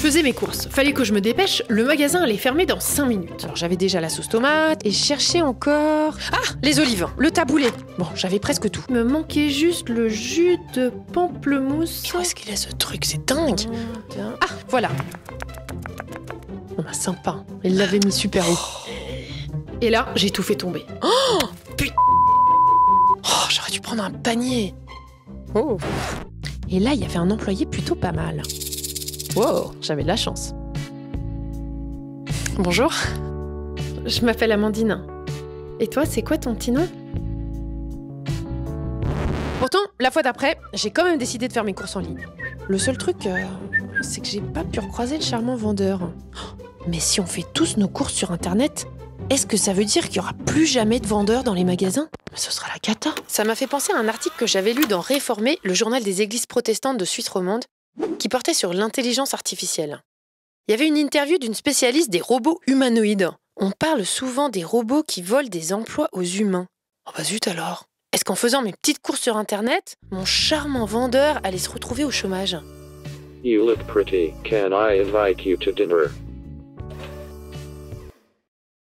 faisais mes courses. Fallait que je me dépêche, le magasin allait fermer dans 5 minutes. Alors j'avais déjà la sauce tomate et je cherchais encore... Ah, les olives, le taboulé. Bon, j'avais presque tout. Il me manquait juste le jus de pamplemousse. Mais où est-ce qu'il est ce truc? C'est dingue. Ah, voilà. Oh bah sympa, il l'avait mis super haut. Et là, j'ai tout fait tomber. Oh, putain. Oh, j'aurais dû prendre un panier. Oh. Et là, il y avait un employé plutôt pas mal. Wow, j'avais de la chance. Bonjour, je m'appelle Amandine. Et toi, c'est quoi ton petit nom? Pourtant, la fois d'après, j'ai quand même décidé de faire mes courses en ligne. Le seul truc, c'est que j'ai pas pu recroiser le charmant vendeur. Mais si on fait tous nos courses sur Internet, est-ce que ça veut dire qu'il y aura plus jamais de vendeurs dans les magasins? Ce sera la cata. Ça m'a fait penser à un article que j'avais lu dans Réformé, le journal des églises protestantes de Suisse romande, qui portait sur l'intelligence artificielle. Il y avait une interview d'une spécialiste des robots humanoïdes. On parle souvent des robots qui volent des emplois aux humains. Oh bah zut alors. Est-ce qu'en faisant mes petites courses sur Internet, mon charmant vendeur allait se retrouver au chômage? You look pretty. Can I invite you to dinner?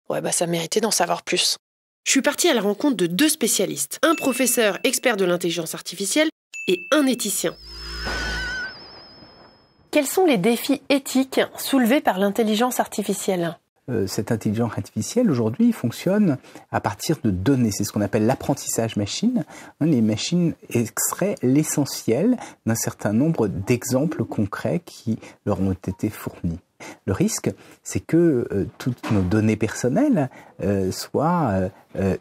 Ouais bah ça méritait d'en savoir plus. Je suis partie à la rencontre de 2 spécialistes. Un professeur expert de l'intelligence artificielle et un éthicien. Quels sont les défis éthiques soulevés par l'intelligence artificielle? Cette intelligence artificielle, aujourd'hui, fonctionne à partir de données. C'est ce qu'on appelle l'apprentissage machine. Les machines extraient l'essentiel d'un certain nombre d'exemples concrets qui leur ont été fournis. Le risque, c'est que toutes nos données personnelles soient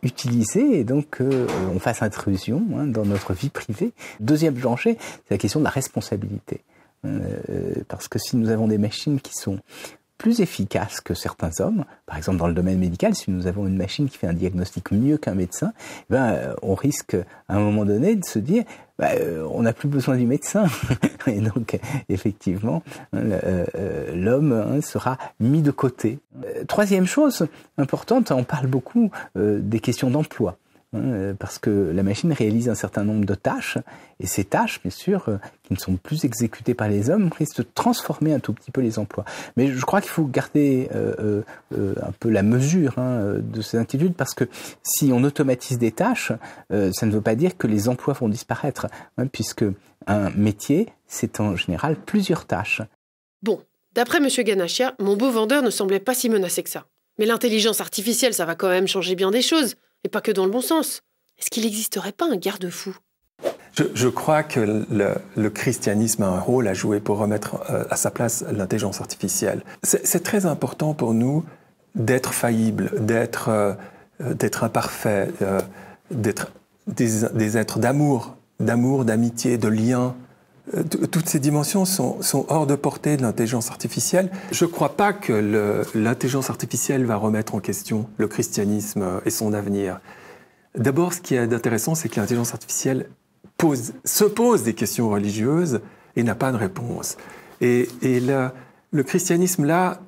utilisées et donc on fasse intrusion dans notre vie privée. Deuxième danger, c'est la question de la responsabilité. Parce que si nous avons des machines qui sont plus efficaces que certains hommes, par exemple dans le domaine médical, si nous avons une machine qui fait un diagnostic mieux qu'un médecin, on risque à un moment donné de se dire on n'a plus besoin du médecin. Et donc effectivement l'homme sera mis de côté. Troisième chose importante, on parle beaucoup des questions d'emploi. Parce que la machine réalise un certain nombre de tâches, et ces tâches, bien sûr, qui ne sont plus exécutées par les hommes, risquent de transformer un tout petit peu les emplois. Mais je crois qu'il faut garder un peu la mesure de ces inquiétudes, parce que si on automatise des tâches, ça ne veut pas dire que les emplois vont disparaître, puisque un métier, c'est en général plusieurs tâches. Bon, d'après M. Ganachia, mon beau vendeur ne semblait pas si menacé que ça. Mais l'intelligence artificielle, ça va quand même changer bien des choses. Et pas que dans le bon sens. Est-ce qu'il n'existerait pas un garde-fou? Je crois que le christianisme a un rôle à jouer pour remettre à sa place l'intelligence artificielle. C'est très important pour nous d'être faillibles, d'être imparfaits, d'être des êtres d'amour, d'amitié, de lien. Toutes ces dimensions sont hors de portée de l'intelligence artificielle. Je ne crois pas que l'intelligence artificielle va remettre en question le christianisme et son avenir. D'abord, ce qui est intéressant, c'est que l'intelligence artificielle se pose des questions religieuses et n'a pas de réponse. Et le christianisme, là,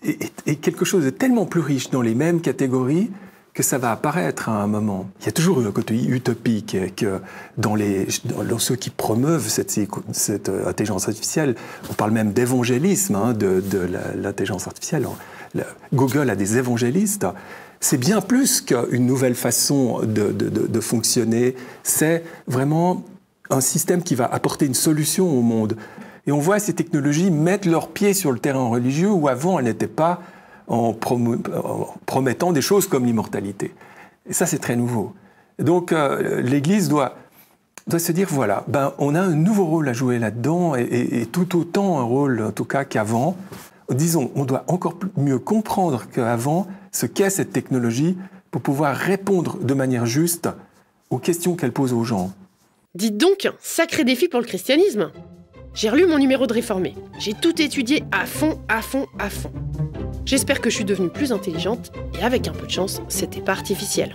est quelque chose de tellement plus riche dans les mêmes catégories que ça va apparaître à un moment. Il y a toujours un côté utopique que dans ceux qui promeuvent cette intelligence artificielle, on parle même d'évangélisme de l'intelligence artificielle. Google a des évangélistes. C'est bien plus qu'une nouvelle façon de fonctionner. C'est vraiment un système qui va apporter une solution au monde. Et on voit ces technologies mettre leurs pieds sur le terrain religieux où avant elles n'étaient pas, en promettant des choses comme l'immortalité. Et ça, c'est très nouveau. Donc, l'Église doit se dire, voilà, on a un nouveau rôle à jouer là-dedans, et tout autant un rôle, en tout cas, qu'avant. Disons, on doit encore mieux comprendre qu'avant ce qu'est cette technologie pour pouvoir répondre de manière juste aux questions qu'elle pose aux gens. Dites donc, sacré défi pour le christianisme. J'ai relu mon numéro de Réformé. J'ai tout étudié à fond. J'espère que je suis devenue plus intelligente et avec un peu de chance, c'était pas artificiel.